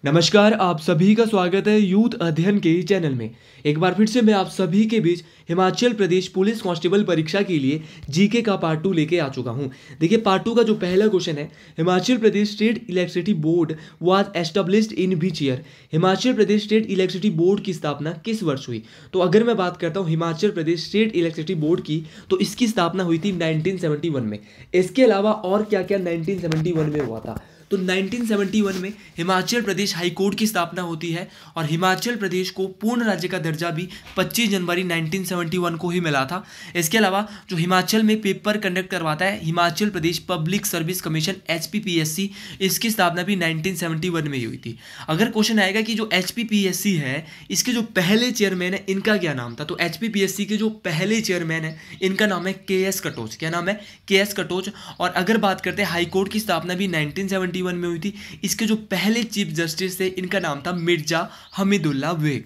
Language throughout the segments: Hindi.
नमस्कार, आप सभी का स्वागत है यूथ अध्ययन के चैनल में। एक बार फिर से मैं आप सभी के बीच हिमाचल प्रदेश पुलिस कांस्टेबल परीक्षा के लिए जीके का पार्ट 2 लेके आ चुका हूं। देखिए, पार्ट 2 का जो पहला क्वेश्चन है, Himachal Pradesh state electricity board was established in which year. Himachal Pradesh state electricity board की स्थापना किस वर्ष हुई। तो अगर मैं बात करता हूँ Himachal Pradesh state electricity board की, तो इसकी स्थापना हुई थी 1971 में। इसके अलावा और क्या क्या 1971 में हुआ था, तो 1971 में हिमाचल प्रदेश हाई कोर्ट की स्थापना होती है और हिमाचल प्रदेश को पूर्ण राज्य का दर्जा भी 25 जनवरी 1971 को ही मिला था। इसके अलावा जो हिमाचल में पेपर कंडक्ट करवाता है हिमाचल प्रदेश पब्लिक सर्विस कमीशन HPPSC, इसकी स्थापना भी 1971 में ही हुई थी। अगर क्वेश्चन आएगा कि जो HPPSC है इसके जो पहले चेयरमैन है इनका क्या नाम था, तो HPPSC के जो पहले चेयरमैन है इनका नाम है KS कटोच। क्या नाम है? KS कटोच। और अगर बात करते हैं हाई कोर्ट की स्थापना भी 1971 में हुई थी। इसके जो पहले चीफ जस्टिस थे इनका नाम था मिर्जा हमीदुल्ला बेग।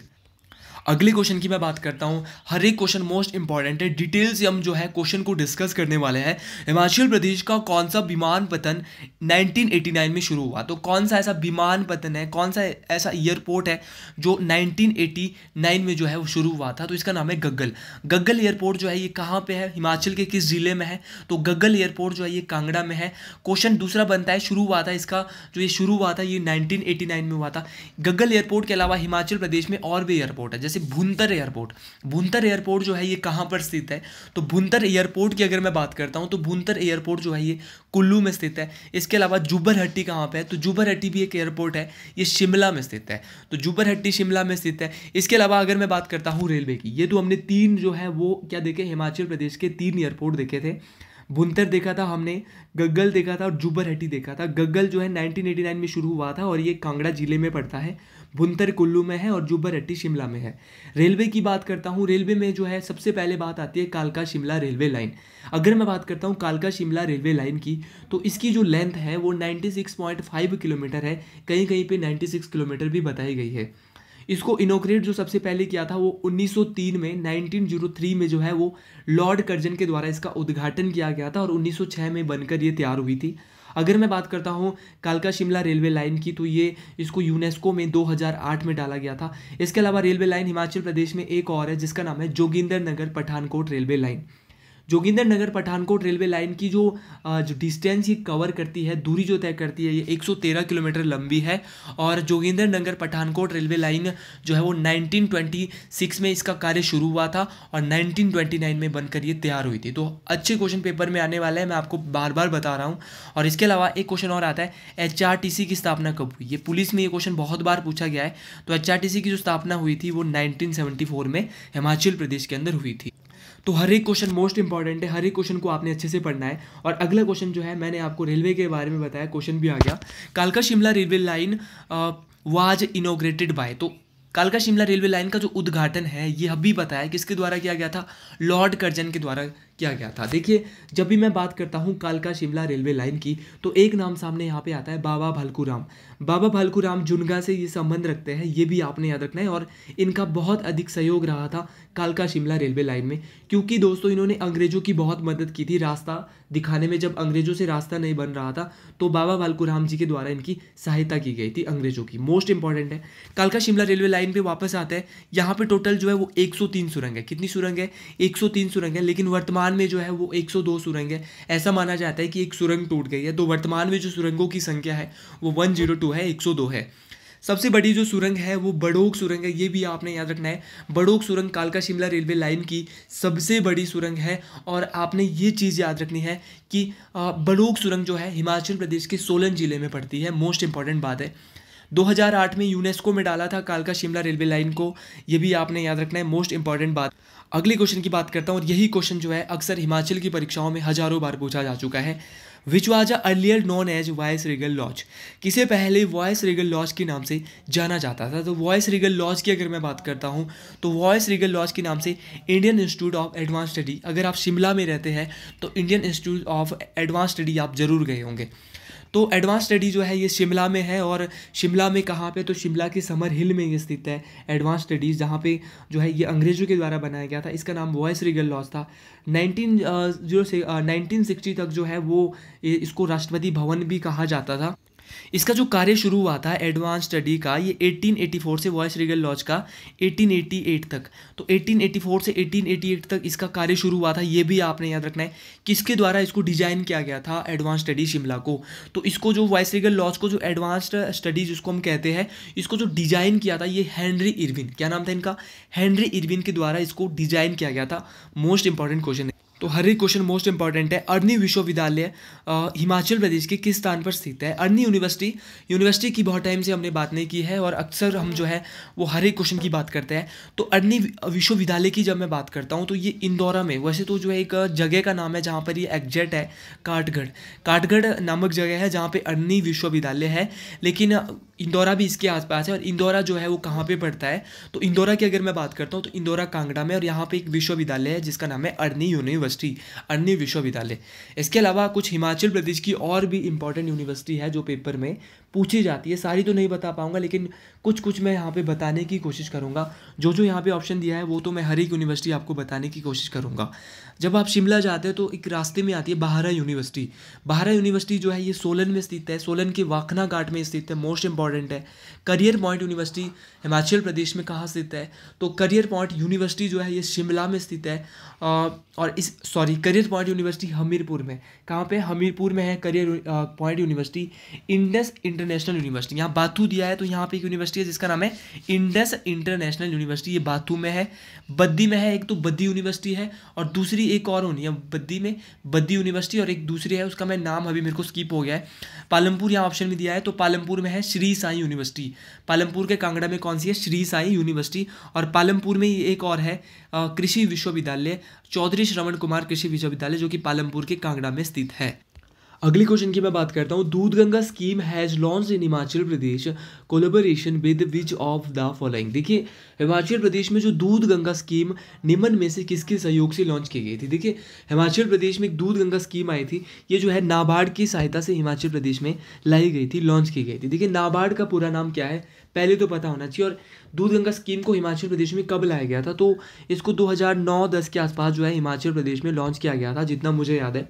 अगले क्वेश्चन की मैं बात करता हूं। हर एक क्वेश्चन मोस्ट इंपॉर्टेंट है, डिटेल से हम जो है क्वेश्चन को डिस्कस करने वाले हैं। हिमाचल प्रदेश का कौन सा विमान पतन 1989 में शुरू हुआ, तो कौन सा ऐसा विमान पतन है, कौन सा ऐसा एयरपोर्ट है जो 1989 में जो है वो शुरू हुआ था, तो इसका नाम है गग्गल। गग्गल एयरपोर्ट जो है ये कहाँ पे है, हिमाचल के किस जिले में है, तो गग्गल एयरपोर्ट जो है ये कांगड़ा में है। क्वेश्चन दूसरा बनता है, शुरू हुआ था इसका जो ये शुरू हुआ था ये 1989 में हुआ था। गग्गल एयरपोर्ट के अलावा हिमाचल प्रदेश में और भी एयरपोर्ट है, जैसे भुंतर एयरपोर्ट। भुंतर एयरपोर्ट जो है ये कहाँ पर स्थित है, तो भुंतर एयरपोर्ट की अगर मैं बात करता हूँ तो भुंतर एयरपोर्ट जो है ये कुल्लू में स्थित है। इसके अलावा जुब्बरहट्टी कहाँ पे है, तो जुब्बरहट्टी भी एक एयरपोर्ट है, ये शिमला में स्थित है। तो जुब्बरहट्टी शिमला में स्थित है। इसके अलावा अगर मैं बात करता हूँ रेलवे की, ये तो हमने तीन जो है वो क्या देखे, हिमाचल प्रदेश के 3 एयरपोर्ट देखे थे। भुंतर देखा था हमने, गग्गल देखा था और जुब्बरहट्टी देखा था। गग्गल जो है 1989 में शुरू हुआ था और ये कांगड़ा जिले में पड़ता है। भुंतर कुल्लू में है और जुब्बरहट्टी शिमला में है। रेलवे की बात करता हूँ, रेलवे में जो है सबसे पहले बात आती है कालका शिमला रेलवे लाइन। अगर मैं बात करता हूँ कालका शिमला रेलवे लाइन की, तो इसकी जो लेंथ है वो 96.5 किलोमीटर है, कहीं कहीं पे 96 किलोमीटर भी बताई गई है। इसको इनोग्रेट जो सबसे पहले किया था वो 1903 में, 1903 में जो है वो लॉर्ड कर्जन के द्वारा इसका उद्घाटन किया गया था और 1906 में बनकर ये तैयार हुई थी। अगर मैं बात करता हूँ कालका शिमला रेलवे लाइन की, तो ये इसको यूनेस्को में 2008 में डाला गया था। इसके अलावा रेलवे लाइन हिमाचल प्रदेश में एक और है जिसका नाम है जोगिंदर नगर पठानकोट रेलवे लाइन। जोगिंदर नगर पठानकोट रेलवे लाइन की जो डिस्टेंस ये कवर करती है, दूरी जो तय करती है, ये 113 किलोमीटर लंबी है। और जोगिंदर नगर पठानकोट रेलवे लाइन जो है वो 1926 में इसका कार्य शुरू हुआ था और 1929 में बनकर ये तैयार हुई थी। तो अच्छे क्वेश्चन पेपर में आने वाला है, मैं आपको बार बार बता रहा हूँ। और इसके अलावा एक क्वेश्चन और आता है, HRTC की स्थापना कब हुई। ये पुलिस में ये क्वेश्चन बहुत बार पूछा गया है। तो HRTC की जो स्थापना हुई थी वो 1974 में हिमाचल प्रदेश के अंदर हुई थी। तो हर एक क्वेश्चन मोस्ट इंपॉर्टेंट है, हर एक क्वेश्चन को आपने अच्छे से पढ़ना है। और अगला क्वेश्चन जो है, मैंने आपको रेलवे के बारे में बताया, क्वेश्चन भी आ गया। कालका Shimla railway line was inaugurated by, तो कालका शिमला रेलवे लाइन का जो उद्घाटन है ये अभी बताया किसके द्वारा किया गया था, लॉर्ड कर्जन के द्वारा किया गया था। देखिए, जब भी मैं बात करता हूँ कालका शिमला रेलवे लाइन की, तो एक नाम सामने यहाँ पे आता है, बाबा भालकूराम। बाबा भालकूराम जुनगा से ये संबंध रखते हैं, ये भी आपने याद रखना है। और इनका बहुत अधिक सहयोग रहा था कालका शिमला रेलवे लाइन में, क्योंकि दोस्तों इन्होंने अंग्रेजों की बहुत मदद की थी रास्ता दिखाने में। जब अंग्रेजों से रास्ता नहीं बन रहा था तो बाबा भालकूराम जी के द्वारा इनकी सहायता की गई थी अंग्रेजों की। मोस्ट इंपॉर्टेंट है। कालका शिमला रेलवे लाइन पे वापस आते हैं। यहाँ पे टोटल जो है वो 103 सुरंग है। कितनी सुरंग है? 103 सुरंग है, लेकिन वर्तमान में जो है वो 102 सुरंग है। ऐसा माना जाता है कि एक सुरंग टूट गई है, तो वर्तमान में जो सुरंगों की संख्या है वो 102 है, 102 है। सबसे बड़ी जो सुरंग है वो बड़ोग सुरंग है, ये भी आपने याद रखना है। बड़ोग सुरंग कालका शिमला रेलवे लाइन की सबसे बड़ी सुरंग है। और आपने ये चीज़ याद रखनी है कि बड़ोग सुरंग जो है हिमाचल प्रदेश के सोलन जिले में पड़ती है। मोस्ट इंपॉर्टेंट बात है। 2008 में यूनेस्को में डाला था कालका शिमला रेलवे लाइन को, ये भी आपने याद रखना है, मोस्ट इंपॉर्टेंट बात। अगले क्वेश्चन की बात करता हूँ और यही क्वेश्चन जो है अक्सर हिमाचल की परीक्षाओं में हजारों बार पूछा जा चुका है। Which was earlier known as viceregal lodge, किसे पहले वॉइस रीगल लॉज के नाम से जाना जाता था। तो वॉइस रीगल लॉज की अगर मैं बात करता हूँ तो वॉइस रीगल लॉज के नाम से Indian institute of advance study, अगर आप शिमला में रहते हैं तो Indian institute of advance study आप जरूर गए होंगे। तो एडवांस स्टडी जो है ये शिमला में है। और शिमला में कहाँ पे, तो शिमला के समर हिल में ये स्थित है एडवांस स्टडीज़, जहाँ पे जो है ये अंग्रेज़ों के द्वारा बनाया गया था। इसका नाम वॉइस रीगल लॉज था। 1960 तक जो है वो इसको राष्ट्रपति भवन भी कहा जाता था। इसका जो कार्य शुरू हुआ था एडवांस स्टडी का, ये 1884 से वॉइस रीगल लॉज का 1888 तक, तो 1884 से 1888 तक इसका कार्य शुरू हुआ था। ये भी आपने याद रखना है किसके द्वारा इसको डिजाइन किया गया था, एडवांस स्टडी शिमला को। तो इसको जो वॉइस रीगल लॉज को जो एडवांस्ड स्टडीज जिसको हम कहते हैं, इसको जो डिजाइन किया था ये हेनरी इरविन, क्या नाम था इनका, हेनरी इरविन के द्वारा इसको डिजाइन किया गया था। मोस्ट इंपॉर्टेंट क्वेश्चन है, तो हर एक क्वेश्चन मोस्ट इंपॉर्टेंट है। अरनी विश्वविद्यालय हिमाचल प्रदेश के किस स्थान पर स्थित है। अरनी यूनिवर्सिटी की बहुत टाइम से हमने बात नहीं की है और अक्सर हम जो है वो हर एक क्वेश्चन की बात करते हैं। तो अरनी विश्वविद्यालय की जब मैं बात करता हूँ तो ये इंदौरा में, वैसे तो जो है एक जगह का नाम है जहाँ पर ये एग्जैक्ट है, काठगढ़ नामक जगह है जहाँ पे अरनी विश्वविद्यालय है, लेकिन इंदौरा भी इसके आसपास है। और इंदौरा जो है वो कहाँ पे पड़ता है, तो इंदौरा की अगर मैं बात करता हूँ तो इंदौरा कांगड़ा में, और यहाँ पे एक विश्वविद्यालय है जिसका नाम है अरनी यूनिवर्सिटी, अरनी विश्वविद्यालय। इसके अलावा कुछ हिमाचल प्रदेश की और भी इंपॉर्टेंट यूनिवर्सिटी है जो पेपर में पूछी जाती है, सारी तो नहीं बता पाऊंगा लेकिन कुछ मैं यहाँ पे बताने की कोशिश करूँगा। जो यहाँ पे ऑप्शन दिया है वो तो मैं हर एक यूनिवर्सिटी आपको बताने की कोशिश करूँगा। जब आप शिमला जाते हैं तो एक रास्ते में आती है बाहरा यूनिवर्सिटी। बाहरा यूनिवर्सिटी जो है ये सोलन में स्थित है, सोलन के वाखना घाट में स्थित है, मोस्ट इंपॉर्टेंट है। Career point university Himachal Pradesh में कहाँ स्थित है, तो करियर पॉइंट यूनिवर्सिटी जो है ये शिमला में स्थित है। और करियर पॉइंट यूनिवर्सिटी हमीरपुर में, कहाँ पे, हमीरपुर में है career point university. Indus international university, यहाँ बाथू दिया है तो यहाँ पे एक यूनिवर्सिटी है जिसका नाम है इंडस इंटरनेशनल यूनिवर्सिटी, ये बाथू में है। बद्दी में है, एक तो बद्दी यूनिवर्सिटी है और दूसरी एक और होनी है बद्दी में, बद्दी यूनिवर्सिटी, और एक दूसरी है उसका मैं नाम अभी मेरे को स्किप हो गया है। पालमपुर यहाँ ऑप्शन में दिया है तो पालमपुर में है श्री साई यूनिवर्सिटी। पालमपुर के कांगड़ा में कौन सी है, श्री साई यूनिवर्सिटी। और पालमपुर में एक और है कृषि विश्वविद्यालय, चौधरी श्रवण कुमार कृषि विश्वविद्यालय, जो कि पालमपुर के कांगड़ा में स्थित है। अगली क्वेश्चन की मैं बात करता हूँ। दूध Ganga scheme has launch in Himachal Pradesh collaboration with which of the following. देखिए हिमाचल प्रदेश में जो दूध गंगा स्कीम निम्न में से किसके सहयोग से लॉन्च की गई थी। देखिए हिमाचल प्रदेश में एक दूध गंगा स्कीम आई थी, ये जो है नाबार्ड की सहायता से हिमाचल प्रदेश में लाई गई थी, लॉन्च की गई थी। देखिए नाबार्ड का पूरा नाम क्या है पहले तो पता होना चाहिए। और दूध गंगा स्कीम को हिमाचल प्रदेश में कब लाया गया था, तो इसको 2009-10 के आसपास जो है हिमाचल प्रदेश में लॉन्च किया गया था, जितना मुझे याद है।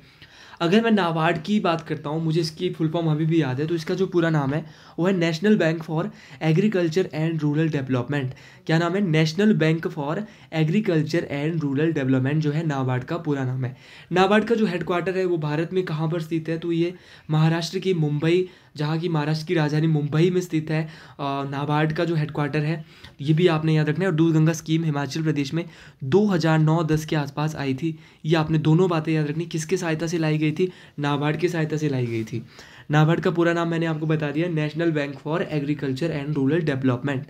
अगर मैं नाबार्ड की बात करता हूँ, मुझे इसकी फुल फॉर्म अभी भी याद है, तो इसका जो पूरा नाम है वो है national bank for agriculture and rural development. क्या नाम है, national bank for agriculture and rural development जो है नाबार्ड का पूरा नाम है। नाबार्ड का जो हेडक्वार्टर है वो भारत में कहाँ पर स्थित है, तो ये महाराष्ट्र की मुंबई, जहाँ की महाराष्ट्र की राजधानी मुंबई में स्थित है नाबार्ड का जो हेडक्वार्टर है, ये भी आपने याद रखना है। और दूध गंगा स्कीम हिमाचल प्रदेश में 2009-10 के आसपास आई थी, ये आपने दोनों बातें याद रखनी। किसके सहायता से लाई गई थी, नाबार्ड की सहायता से लाई गई थी। नाबार्ड का पूरा नाम मैंने आपको बता दिया, national bank for agriculture and rural development.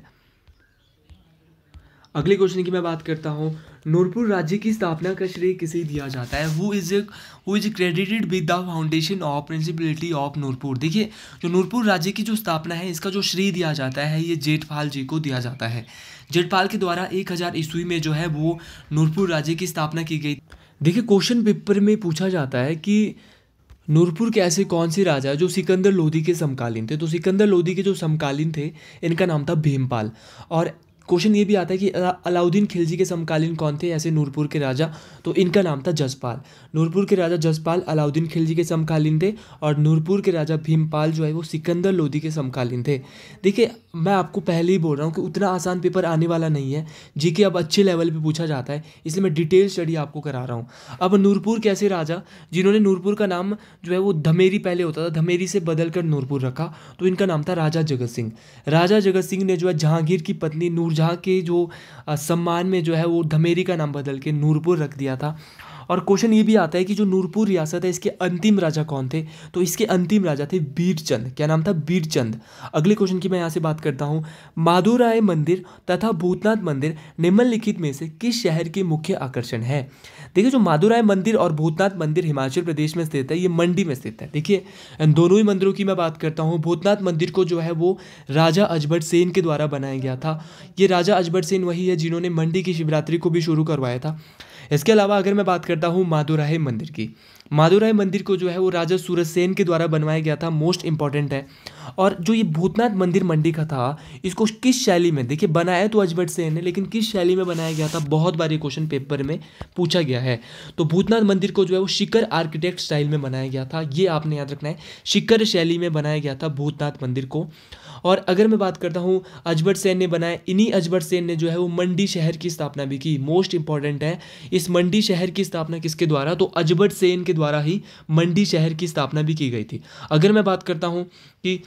अगले क्वेश्चन की मैं बात करता हूँ। नूरपुर राज्य की स्थापना का श्रेय किसे दिया जाता है, who is credited with the foundation of principality of Nurpur. देखिए जो नूरपुर राज्य की जो स्थापना है इसका जो श्रेय दिया जाता है ये जेठपाल जी को दिया जाता है। जेठपाल के द्वारा 1000 ईस्वी में जो है वो नूरपुर राज्य की स्थापना की गई। देखिए क्वेश्चन पेपर में पूछा जाता है कि नूरपुर के ऐसे कौन से राजा जो सिकंदर लोधी के समकालीन थे, तो सिकंदर लोधी के जो समकालीन थे इनका नाम था भीमपाल। और क्वेश्चन ये भी आता है कि अलाउद्दीन खिलजी के समकालीन कौन थे ऐसे नूरपुर के राजा, तो इनका नाम था जसपाल। नूरपुर के राजा जसपाल अलाउद्दीन खिलजी के समकालीन थे और नूरपुर के राजा भीमपाल जो है वो सिकंदर लोधी के समकालीन थे। देखिए मैं आपको पहले ही बोल रहा हूँ कि उतना आसान पेपर आने वाला नहीं है, जीके अब अच्छे लेवल पे पूछा जाता है, इसलिए मैं डिटेल स्टडी आपको करा रहा हूँ। अब नूरपुर के ऐसे राजा जिन्होंने नूरपुर का नाम जो है वो धमेरी पहले होता था, धमेरी से बदल कर नूरपुर रखा, तो इनका नाम था राजा जगत सिंह। राजा जगत सिंह ने जो है जहांगीर की पत्नी नूरजहां के जो सम्मान में जो है वो धमेरी का नाम बदल के नूरपुर रख दिया था। और क्वेश्चन ये भी आता है कि जो नूरपुर रियासत है इसके अंतिम राजा कौन थे, तो इसके अंतिम राजा थे बीरचंद। क्या नाम था, बीरचंद। अगले क्वेश्चन की मैं यहाँ से बात करता हूँ। माधुराय मंदिर तथा भूतनाथ मंदिर निम्नलिखित में से किस शहर के मुख्य आकर्षण है। देखिए जो माधुराय मंदिर और भूतनाथ मंदिर हिमाचल प्रदेश में स्थित है, ये मंडी में स्थित है। देखिए इन दोनों ही मंदिरों की मैं बात करता हूँ। भूतनाथ मंदिर को जो है वो राजा अजबर सेन के द्वारा बनाया गया था। ये राजा अजबर सेन वही है जिन्होंने मंडी की शिवरात्रि को भी शुरू करवाया था। इसके अलावा अगर मैं बात करता हूँ मादुराई मंदिर की, मादुराई मंदिर को जो है वो राजा सूरसेन के द्वारा बनवाया गया था, मोस्ट इंपॉर्टेंट है। और जो ये भूतनाथ मंदिर मंडी का था, इसको किस शैली में, देखिए बनाया तो अजबर सेन ने, लेकिन किस शैली में बनाया गया था, बहुत बार ये क्वेश्चन पेपर में पूछा गया है। तो भूतनाथ मंदिर को जो है वो शिखर आर्किटेक्ट स्टाइल में बनाया गया था, ये आपने याद रखना है, शिखर शैली में बनाया गया था भूतनाथ मंदिर को। और अगर मैं बात करता हूँ अजबर सेन ने बनाया, इन्हीं अजबर सेन ने जो है वो मंडी शहर की स्थापना भी की, मोस्ट इंपॉर्टेंट है। इस मंडी शहर की स्थापना किसके द्वारा, तो अजबर सेन के द्वारा ही मंडी शहर की स्थापना भी की गई थी। अगर मैं बात करता हूँ कि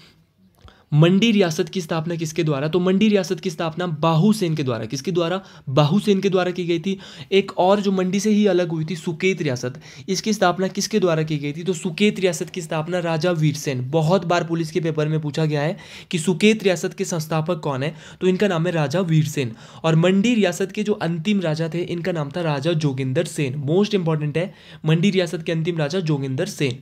मंडी रियासत की स्थापना किसके द्वारा, तो मंडी रियासत की स्थापना बाहुसेन के द्वारा, किसके द्वारा, बाहुसेन के द्वारा की गई थी। एक और जो मंडी से ही अलग हुई थी सुकेत रियासत, इसकी स्थापना किसके द्वारा की गई थी, तो सुकेत रियासत की स्थापना राजा वीरसेन, बहुत बार पुलिस के पेपर में पूछा गया है कि सुकेत रियासत के संस्थापक कौन है, तो इनका नाम है राजा वीरसेन। और मंडी रियासत के जो अंतिम राजा थे, इनका नाम था राजा जोगिंदर सेन, मोस्ट इंपॉर्टेंट है, मंडी रियासत के अंतिम राजा जोगिंदर सेन।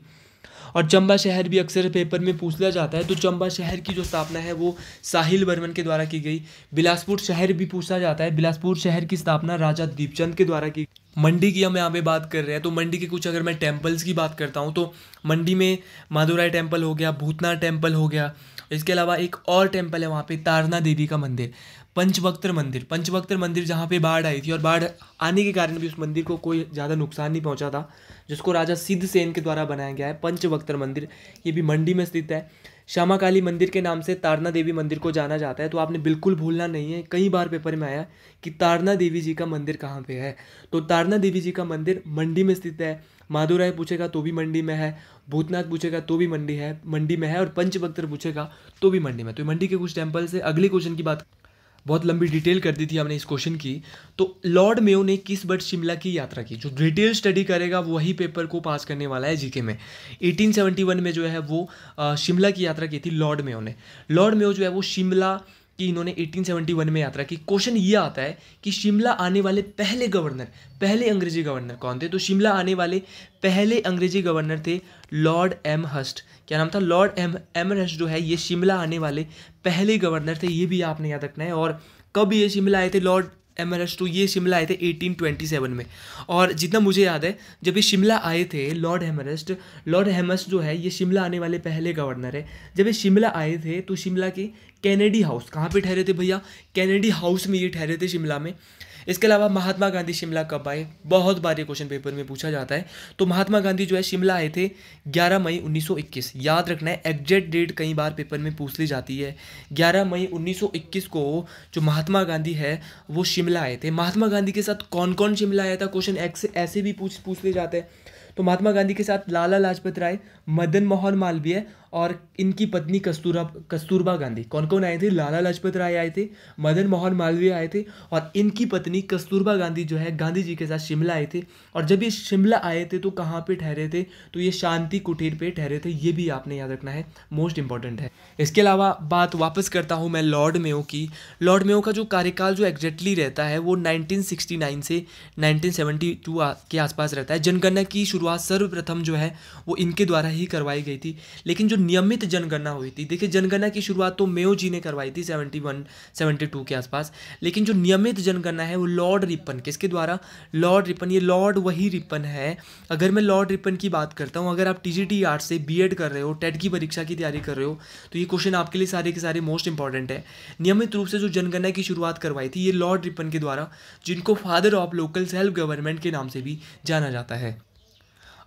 और चंबा शहर भी अक्सर पेपर में पूछ लिया जाता है, तो चंबा शहर की जो स्थापना है वो साहिल वर्मन के द्वारा की गई। बिलासपुर शहर भी पूछा जाता है, बिलासपुर शहर की स्थापना राजा दीपचंद के द्वारा की। मंडी की हम यहाँ पे बात कर रहे हैं, तो मंडी के कुछ अगर मैं टेम्पल्स की बात करता हूँ, तो मंडी में मादुराई टेम्पल हो गया, भूतनाथ टेम्पल हो गया। इसके अलावा एक और टेम्पल है वहाँ पे तारना देवी का मंदिर, पंचवक्त्र मंदिर, पंचवक्त्र मंदिर जहाँ पे बाढ़ आई थी और बाढ़ आने के कारण भी उस मंदिर को कोई ज़्यादा नुकसान नहीं पहुँचा था, जिसको राजा सिद्ध सेन के द्वारा बनाया गया है पंचवक्त्र मंदिर, ये भी मंडी में स्थित है। श्यामा काली मंदिर के नाम से तारना देवी मंदिर को जाना जाता है, तो आपने बिल्कुल भूलना नहीं है, कई बार पेपर में आया कि तारना देवी जी का मंदिर कहाँ पे है, तो तारना देवी जी का मंदिर मंडी में स्थित है। मादुराई पूछेगा तो भी मंडी में है, भूतनाथ पूछेगा तो भी मंडी में है, और पंचवक्त्र पूछेगा तो भी मंडी में। तो मंडी के कुछ टेम्पल से अगले क्वेश्चन की बात, बहुत लंबी डिटेल कर दी थी हमने इस क्वेश्चन की। तो लॉर्ड मेयो ने किस वर्ष शिमला की यात्रा की, जो डिटेल स्टडी करेगा वही पेपर को पास करने वाला है जीके में। 1871 में जो है वो शिमला की यात्रा की थी लॉर्ड मेयो ने। लॉर्ड मेयो जो है वो शिमला की इन्होंने 1871 में यात्रा की। क्वेश्चन ये आता है कि शिमला आने वाले पहले गवर्नर, पहले अंग्रेजी गवर्नर कौन थे, तो शिमला आने वाले पहले अंग्रेजी गवर्नर थे लॉर्ड एम हस्ट। क्या नाम था, लॉर्ड एम हस्ट जो है ये शिमला आने वाले पहले गवर्नर थे, ये भी आपने याद रखना है। और कब ये शिमला आए थे लॉर्ड एम हस्ट, तो ये शिमला आए थे 1827 में। और जितना मुझे याद है जब ये शिमला आए थे लॉर्ड हेमस्ट जो है ये शिमला आने वाले पहले गवर्नर है। जब ये शिमला आए थे तो शिमला के कैनेडी हाउस, कहाँ पे ठहरे थे भैया, कैनेडी हाउस में ये ठहरे थे शिमला में। इसके अलावा महात्मा गांधी शिमला कब आए, बहुत बार ये क्वेश्चन पेपर में पूछा जाता है। तो महात्मा गांधी जो है शिमला आए थे 11 मई 1921, याद रखना है, एग्जैक्ट डेट कई बार पेपर में पूछ ली जाती है। 11 मई 1921 को जो महात्मा गांधी है वो शिमला आए थे। महात्मा गांधी के साथ कौन कौन शिमला आया था, क्वेश्चन ऐसे भी पूछ ले जाते हैं। तो महात्मा गांधी के साथ लाला लाजपत राय, मदन मोहन मालवीय और इनकी पत्नी कस्तूरबा गांधी। कौन कौन आए थे, लाला लाजपत राय आए थे, मदन मोहन मालवीय आए थे, और इनकी पत्नी कस्तूरबा गांधी जो है गांधी जी के साथ शिमला आए थे। और जब ये शिमला आए थे तो कहाँ पे ठहरे थे, तो ये शांति कुटीर पे ठहरे थे, ये भी आपने याद रखना है, मोस्ट इंपॉर्टेंट है। इसके अलावा बात वापस करता हूँ मैं लॉर्ड मेयो की। लॉर्ड मेयो का जो कार्यकाल जो एग्जैक्टली रहता है वो 1969 से 1972 के आसपास रहता है। जनगणना की शुरुआत सर्वप्रथम जो है वो इनके द्वारा ही करवाई गई थी। लेकिन जो नियमित जनगणना हुई थी, देखिए जनगणना की शुरुआत तो मेयो जी ने करवाई थी 71-72 के आसपास, लेकिन जो नियमित जनगणना है वो लॉर्ड रिपन, किसके द्वारा, लॉर्ड रिपन। ये लॉर्ड वही रिपन है। अगर मैं लॉर्ड रिपन की बात करता हूँ, अगर आप टीजीटी आर्ट्स से बीएड कर रहे हो, टेट की परीक्षा की तैयारी कर रहे हो, तो ये क्वेश्चन आपके लिए सारे के सारे मोस्ट इंपॉर्टेंट है। नियमित रूप से जो जनगणना की शुरुआत करवाई थी ये लॉर्ड रिपन के द्वारा, जिनको father of local self government के नाम से भी जाना जाता है।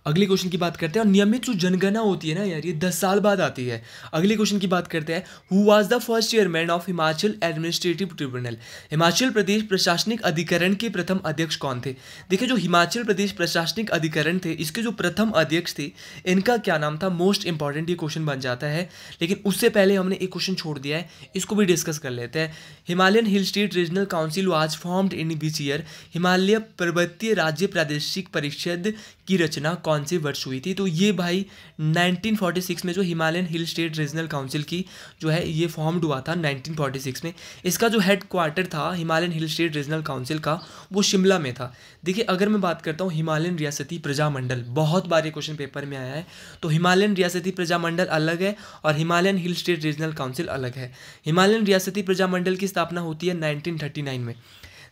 अगले क्वेश्चन की बात करते हैं। और नियमित जो जनगणना होती है ना यार, ये 10 साल बाद आती है। अगले क्वेश्चन की बात करते हैं, who was the first chairman of Himachal administrative tribunal. Himachal Pradesh प्रशासनिक अधिकरण के प्रथम अध्यक्ष कौन थे। देखिए जो हिमाचल प्रदेश प्रशासनिक अधिकरण थे, इसके जो प्रथम अध्यक्ष थे, इनका क्या नाम था, मोस्ट इंपॉर्टेंट ये क्वेश्चन बन जाता है। लेकिन उससे पहले हमने एक क्वेश्चन छोड़ दिया है, इसको भी डिस्कस कर लेते हैं। Himalayan hill state regional council was formed in which year. Himalaya पर्वतीय राज्य प्रादेशिक परिषद की रचना कौन से वर्ष हुई थी, तो ये भाई 1946 में जो Himalayan hill state regional council की जो है ये फॉर्म्ड हुआ था 1946 में। इसका जो हेड क्वार्टर था Himalayan hill state regional council का, वो शिमला में था। देखिए अगर मैं बात करता हूँ हिमालयन रियासती प्रजामंडल, बहुत बार ये क्वेश्चन पेपर में आया है, तो हिमालयन रियासती प्रजामंडल अलग है और Himalayan hill state regional council अलग है। हिमालयन रियासती प्रजामंडल की स्थापना होती है 1939 में।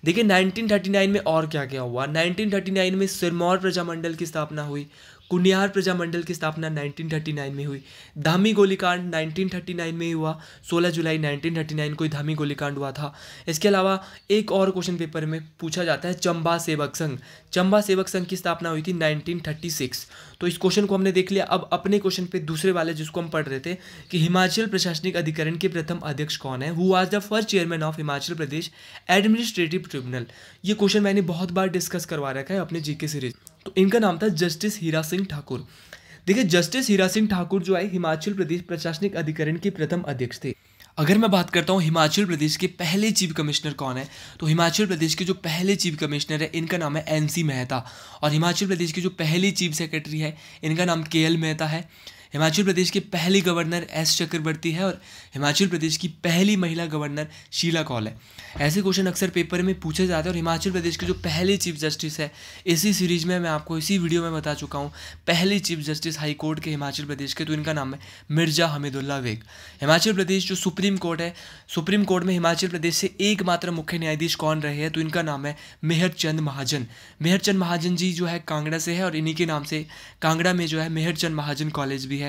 देखिए 1939 में और क्या क्या हुआ। 1939 में सिरमौर प्रजामंडल की स्थापना हुई, कुनियार प्रजामंडल की स्थापना 1939 में हुई, धामी गोलीकांड 1939 में ही हुआ, 16 जुलाई 1939 को ही धामी गोलीकांड हुआ था। इसके अलावा एक और क्वेश्चन पेपर में पूछा जाता है चंबा सेवक संघ। चंबा सेवक संघ की स्थापना हुई थी 1936। तो इस क्वेश्चन को हमने देख लिया। अब अपने क्वेश्चन पे दूसरे वाले जिसको हम पढ़ रहे थे कि हिमाचल प्रशासनिक अधिकरण के प्रथम अध्यक्ष कौन है, who was the first chairman of Himachal Pradesh administrative tribunal. ये क्वेश्चन मैंने बहुत बार डिस्कस करवा रखा है अपने जीके सीरीज। तो इनका नाम था जस्टिस हीरा सिंह ठाकुर। देखिए जस्टिस हीरा सिंह ठाकुर जो है हिमाचल प्रदेश प्रशासनिक अधिकरण के प्रथम अध्यक्ष थे। अगर मैं बात करता हूँ हिमाचल प्रदेश के पहले चीफ कमिश्नर कौन है, तो हिमाचल प्रदेश के जो पहले चीफ कमिश्नर है इनका नाम है एनसी मेहता। और हिमाचल प्रदेश के जो पहली चीफ सेक्रेटरी है इनका नाम केएल मेहता है। हिमाचल प्रदेश के पहले गवर्नर एस चक्रवर्ती है और हिमाचल प्रदेश की पहली महिला गवर्नर शीला कौल है। ऐसे क्वेश्चन अक्सर पेपर में पूछे जाते हैं। और हिमाचल प्रदेश के जो पहले चीफ जस्टिस है, इसी सीरीज में मैं आपको इसी वीडियो में बता चुका हूँ, पहले चीफ जस्टिस हाई कोर्ट के हिमाचल प्रदेश के, तो इनका नाम है मिर्जा हमीदुल्ला बेग। हिमाचल प्रदेश जो सुप्रीम कोर्ट है, सुप्रीम कोर्ट में हिमाचल प्रदेश से एकमात्र मुख्य न्यायाधीश कौन रहे हैं, तो इनका नाम है मेहर चंद महाजन। मेहर चंद महाजन जी जो है कांगड़ा से है और इन्हीं के नाम से कांगड़ा में जो है मेहर चंद महाजन कॉलेज भी है।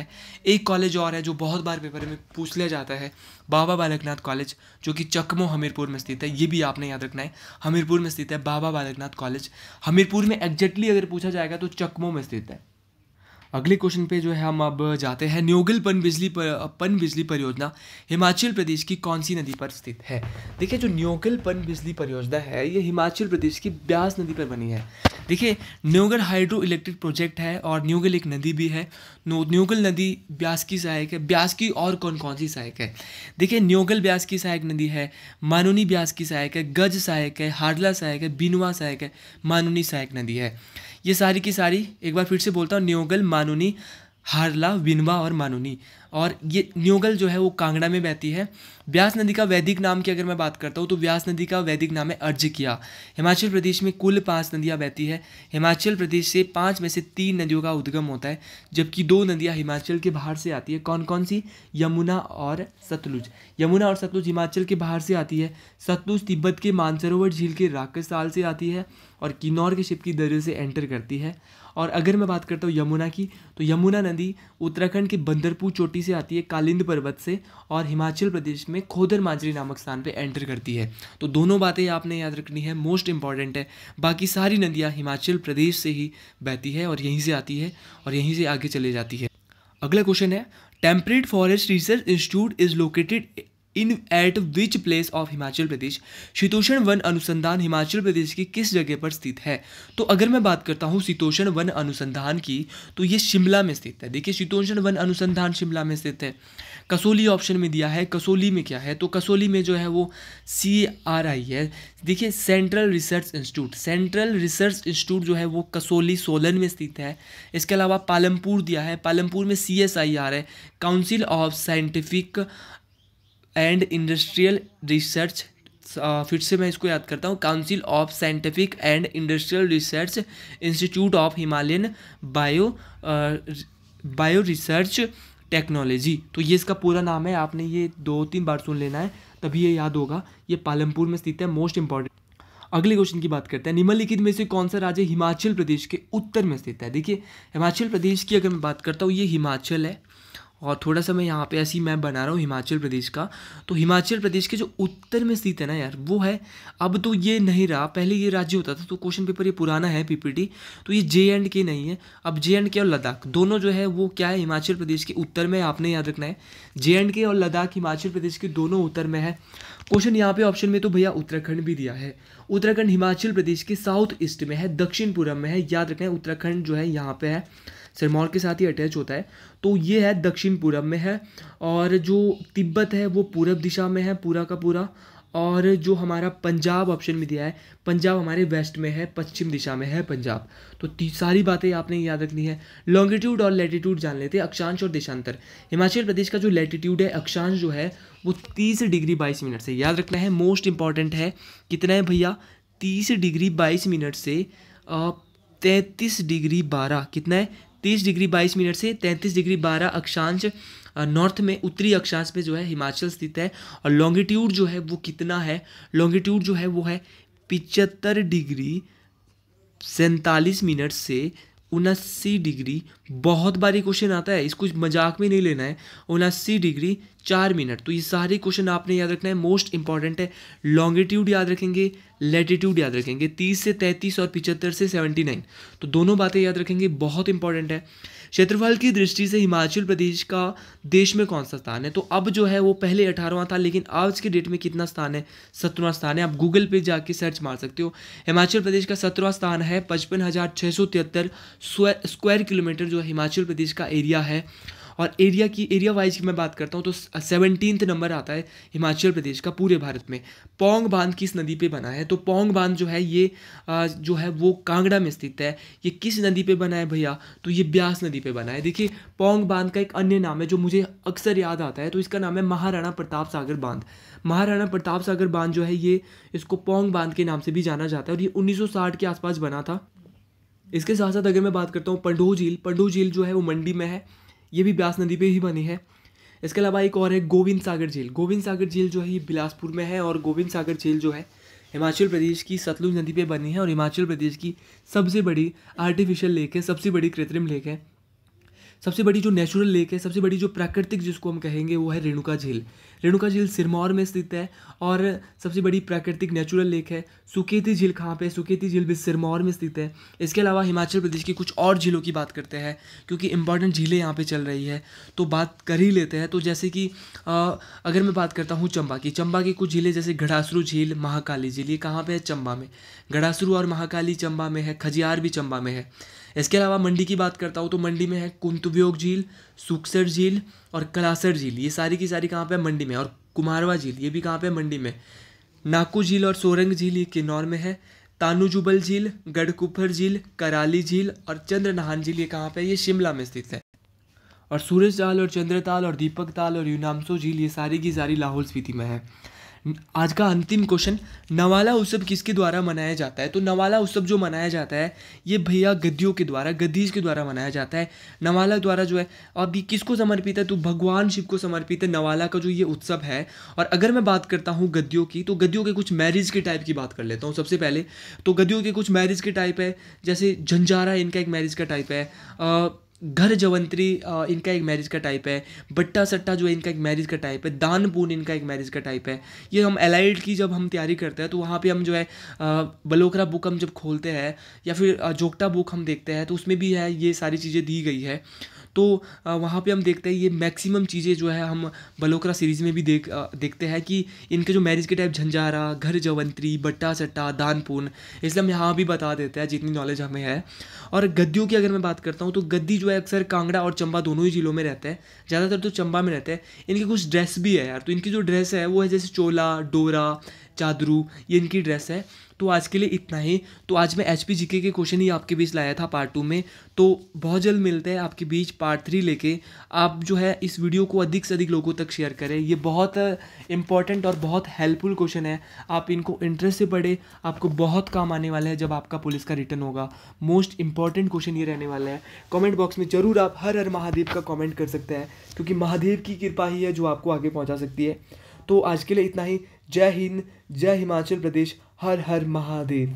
एक कॉलेज और है जो बहुत बार पेपर में पूछ लिया जाता है, बाबा बालकनाथ कॉलेज, जो कि चकमो हमीरपुर में स्थित है। ये भी आपने याद रखना है, हमीरपुर में स्थित है बाबा बालकनाथ कॉलेज। हमीरपुर में एग्जैक्टली अगर पूछा जाएगा तो चकमो में स्थित है। अगले क्वेश्चन पे जो है हम अब जाते हैं। न्योगल पनबिजली परियोजना हिमाचल प्रदेश की कौन सी नदी पर स्थित है। देखिए जो न्योगल पनबिजली परियोजना है ये हिमाचल प्रदेश की ब्यास नदी पर बनी है। देखिए न्योगल हाइड्रो इलेक्ट्रिक प्रोजेक्ट है और न्योगल एक नदी भी है। न्योगल नदी ब्यास की सहायक है। ब्यास की और कौन कौन सी सहायक है, देखिए न्योगल ब्यास की सहायक नदी है, मानुनी ब्यास की सहायक है, गज सहायक है, हाडला सहायक है, बिनुआ सहायक है, मानुनी सहायक नदी है। ये सारी की सारी, एक बार फिर से बोलता हूँ, न्योगल, मानुनी, हारला, विनवा और मानुनी। और ये न्योगल जो है वो कांगड़ा में बहती है। ब्यास नदी का वैदिक नाम की अगर मैं बात करता हूँ तो ब्यास नदी का वैदिक नाम है अर्जिकिया। हिमाचल प्रदेश में कुल 5 नदियाँ बहती है। हिमाचल प्रदेश से 5 में से 3 नदियों का उद्गम होता है, जबकि 2 नदियाँ हिमाचल के बाहर से आती है। कौन कौन सी, यमुना और सतलुज। यमुना और सतलुज हिमाचल के बाहर से आती है। सतलुज तिब्बत के मानसरोवर झील के राकेश ताल से आती है और किन्नौर के शिप की दर्रे से एंटर करती है। और अगर मैं बात करता हूँ यमुना की, तो यमुना नदी उत्तराखंड के बंदरपुर चोटी से आती है, कालिंद पर्वत से, और हिमाचल प्रदेश में खोदर मांजरी नामक स्थान पे एंटर करती है। तो दोनों बातें आपने याद रखनी है, मोस्ट इंपॉर्टेंट है। बाकी सारी नदियाँ हिमाचल प्रदेश से ही बहती है और यहीं से आती है और यहीं से आगे चले जाती है। अगला क्वेश्चन है, temperate forest research institute is located in at which place of Himachal Pradesh. शीतोष्ण वन अनुसंधान हिमाचल प्रदेश की किस जगह पर स्थित है। तो अगर मैं बात करता हूँ शीतोष्ण वन अनुसंधान की, तो ये शिमला में स्थित है। देखिए शीतोष्ण वन अनुसंधान शिमला में स्थित है। कसोली ऑप्शन में दिया है, कसोली में क्या है, तो कसोली में जो है वो CRI है। देखिए central research institute, central research institute जो है वो कसोली सोलन में स्थित है। इसके अलावा पालमपुर दिया है, पालमपुर में CSIR है, council of scientific and industrial research. फिर से मैं इसको याद करता हूँ, council of scientific and industrial research, institute of Himalayan bio research technology. तो ये इसका पूरा नाम है, आपने ये 2-3 बार सुन लेना है तभी ये याद होगा। ये पालमपुर में स्थित है, मोस्ट इंपॉर्टेंट। अगले क्वेश्चन की बात करते हैं, निम्नलिखित में से कौन सा राज्य हिमाचल प्रदेश के उत्तर में स्थित है। देखिए हिमाचल प्रदेश की अगर मैं बात करता हूँ, ये हिमाचल है और थोड़ा सा मैं यहाँ पे ऐसी मैप बना रहा हूँ हिमाचल प्रदेश का। तो हिमाचल प्रदेश के जो उत्तर में स्थित है ना यार, वो है, अब तो ये नहीं रहा, पहले ये राज्य होता था। तो क्वेश्चन पेपर ये पुराना है PPT, तो ये J&K नहीं है। अब J&K और लद्दाख दोनों जो है वो क्या है, हिमाचल प्रदेश के उत्तर में, आपने याद रखना है। J&K और लद्दाख हिमाचल प्रदेश के दोनों उत्तर में है। क्वेश्चन यहाँ पे ऑप्शन में तो भैया उत्तराखंड भी दिया है। उत्तराखंड हिमाचल प्रदेश के साउथ ईस्ट में है, दक्षिण पूर्व में है। याद रखना है उत्तराखंड जो है यहाँ पे है, सिरमौर के साथ ही अटैच होता है, तो ये है दक्षिण पूर्व में है। और जो तिब्बत है वो पूर्व दिशा में है पूरा का पूरा। और जो हमारा पंजाब ऑप्शन में दिया है, पंजाब हमारे वेस्ट में है, पश्चिम दिशा में है पंजाब। तो सारी बातें आपने याद रखनी है। लॉन्गिट्यूड और लैटिट्यूड जान लेते हैं, अक्षांश और देशांतर। हिमाचल प्रदेश का जो लैटिट्यूड है, अक्षांश जो है वो 30 डिग्री 22 मिनट से, याद रखना है, मोस्ट इंपॉर्टेंट है। कितना है भैया, 30 डिग्री 22 मिनट से 33 डिग्री 12, कितना है, 30 डिग्री 22 मिनट से 33 डिग्री 12 अक्षांश नॉर्थ में, उत्तरी अक्षांश में जो है हिमाचल स्थित है। और लॉन्गिट्यूड जो है वो कितना है, लॉन्गिट्यूड जो है वो है 75 डिग्री 47 मिनट से 79 डिग्री, बहुत बारी क्वेश्चन आता है, इसको मजाक में नहीं लेना है। 79 डिग्री 4 मिनट, तो ये सारे क्वेश्चन आपने याद रखना है, मोस्ट इंपॉर्टेंट है। लॉन्गिट्यूड याद रखेंगे, लैटिट्यूड याद रखेंगे, 30 से 33 और 75 से 79, तो दोनों बातें याद रखेंगे, बहुत इंपॉर्टेंट है। क्षेत्रफल की दृष्टि से हिमाचल प्रदेश का देश में कौन सा स्थान है? तो अब जो है वो पहले 18वां था, लेकिन आज के डेट में कितना स्थान है? 17वां स्थान है। आप गूगल पे जाके सर्च मार सकते हो। हिमाचल प्रदेश का 17वां स्थान है। 55,673 स्क्वायर किलोमीटर जो हिमाचल प्रदेश का एरिया है। और एरिया वाइज की मैं बात करता हूँ तो 17th नंबर आता है हिमाचल प्रदेश का पूरे भारत में। पौंग बांध किस नदी पे बना है? तो पौंग बांध जो है ये जो है वो कांगड़ा में स्थित है। ये किस नदी पे बना है भैया? तो ये ब्यास नदी पे बना है। देखिए, पौंग बांध का एक अन्य नाम है जो मुझे अक्सर याद आता है, तो इसका नाम है महाराणा प्रताप सागर बांध। महाराणा प्रताप सागर बांध जो है ये, इसको पौंग बांध के नाम से भी जाना जाता है, और ये 1960 के आसपास बना था। इसके साथ साथ अगर मैं बात करता हूँ पंडोह झील जो है वो मंडी में है, ये भी ब्यास नदी पे ही बनी है। इसके अलावा एक और है गोविंद सागर झील जो है ये बिलासपुर में है, और गोविंद सागर झील जो है हिमाचल प्रदेश की सतलुज नदी पे बनी है, और हिमाचल प्रदेश की सबसे बड़ी आर्टिफिशियल लेक है, सबसे बड़ी कृत्रिम लेक है। सबसे बड़ी जो नेचुरल लेक है, सबसे बड़ी जो प्राकृतिक जिसको हम कहेंगे वो है रेणुका झील सिरमौर में स्थित है, और सबसे बड़ी प्राकृतिक नेचुरल लेक है। सुकेती झील कहाँ पे? सुकेती झील भी सिरमौर में स्थित है। इसके अलावा हिमाचल प्रदेश की कुछ और झीलों की बात करते हैं, क्योंकि इंपॉर्टेंट झीलें यहाँ पे चल रही है तो बात कर ही लेते हैं। तो जैसे कि अगर मैं बात करता हूँ चंबा की कुछ झीलें, जैसे घड़ासरू झील, महाकाली झील, ये कहाँ पे है? चंबा में। घड़ासरू और महाकाली चंबा में है, खजियार भी चंबा में है। इसके अलावा मंडी की बात करता हूँ तो मंडी में है कुंतव्योग झील, सुक्सर झील और कलासर झील, ये सारी की सारी कहाँ पे? मंडी में। और कुमारवा झील, ये भी कहाँ पे? मंडी में। नाकू झील और सोरंग झील ये किन्नौर में है। तानूजुबल झील, गढ़कुफर झील, कराली झील और चंद्रनाहन झील ये कहाँ पे? ये शिमला में स्थित है। और सूरज ताल और चंद्रताल और दीपक ताल और यूनामसो झील ये सारी की सारी लाहौल स्पीति में है। आज का अंतिम क्वेश्चन, नवाला उत्सव किसके द्वारा मनाया जाता है? तो नवाला उत्सव जो मनाया जाता है ये भैया गद्दियों के द्वारा, गद्दीज के द्वारा मनाया जाता है। नवाला द्वारा जो है, अब ये किसको समर्पित है? तो भगवान शिव को समर्पित है नवाला का जो ये उत्सव है। और अगर मैं बात करता हूँ गद्दियों की, तो गद्दियों के कुछ मैरिज के टाइप की बात कर लेता हूँ सबसे पहले। तो गद्दियों के कुछ मैरिज के टाइप है, जैसे झंझारा इनका एक मैरिज का टाइप है, घर जवंतरी इनका एक मैरिज का टाइप है, बट्टा सट्टा जो है इनका एक मैरिज का टाइप है, दान पून इनका एक मैरिज का टाइप है। ये हम एलाइड की जब हम तैयारी करते हैं तो वहाँ पे हम जो है बलोकरा बुक हम जब खोलते हैं या फिर जोगटा बुक हम देखते हैं तो उसमें भी है ये सारी चीज़ें दी गई है। तो वहाँ पे हम देखते हैं ये मैक्सिमम चीज़ें जो है हम बलोकरा सीरीज़ में भी देखते हैं कि इनके जो मैरिज के टाइप झंझारा, घर जवंतरी, बट्टा सट्टा, दान पून, इसलिए हम यहाँ भी बता देते हैं जितनी नॉलेज हमें है। और गद्दियों की अगर मैं बात करता हूँ तो गद्दी जो है अक्सर कांगड़ा और चंबा दोनों ही जिलों में रहते हैं, ज़्यादातर तो चंबा में रहते हैं। इनकी कुछ ड्रेस भी है यार, तो इनकी जो ड्रेस है वो है जैसे चोला, डोरा, चादरू, ये इनकी ड्रेस है। तो आज के लिए इतना ही। तो आज मैं एचपी जीके के क्वेश्चन ही आपके बीच लाया था पार्ट 2 में। तो बहुत जल्द मिलते हैं आपके बीच पार्ट 3 लेके। आप जो है इस वीडियो को अधिक से अधिक लोगों तक शेयर करें, ये बहुत इंपॉर्टेंट और बहुत हेल्पफुल क्वेश्चन है। आप इनको इंटरेस्ट से पढ़े, आपको बहुत काम आने वाला है जब आपका पुलिस का रिटर्न होगा। मोस्ट इंपॉर्टेंट क्वेश्चन ये रहने वाला है। कमेंट बॉक्स में जरूर आप हर हर महादेव का कमेंट कर सकते हैं, क्योंकि महादेव की कृपा ही है जो आपको आगे पहुंचा सकती है। तो आज के लिए इतना ही। जय हिंद, जय हिमाचल प्रदेश, हर हर महादेव।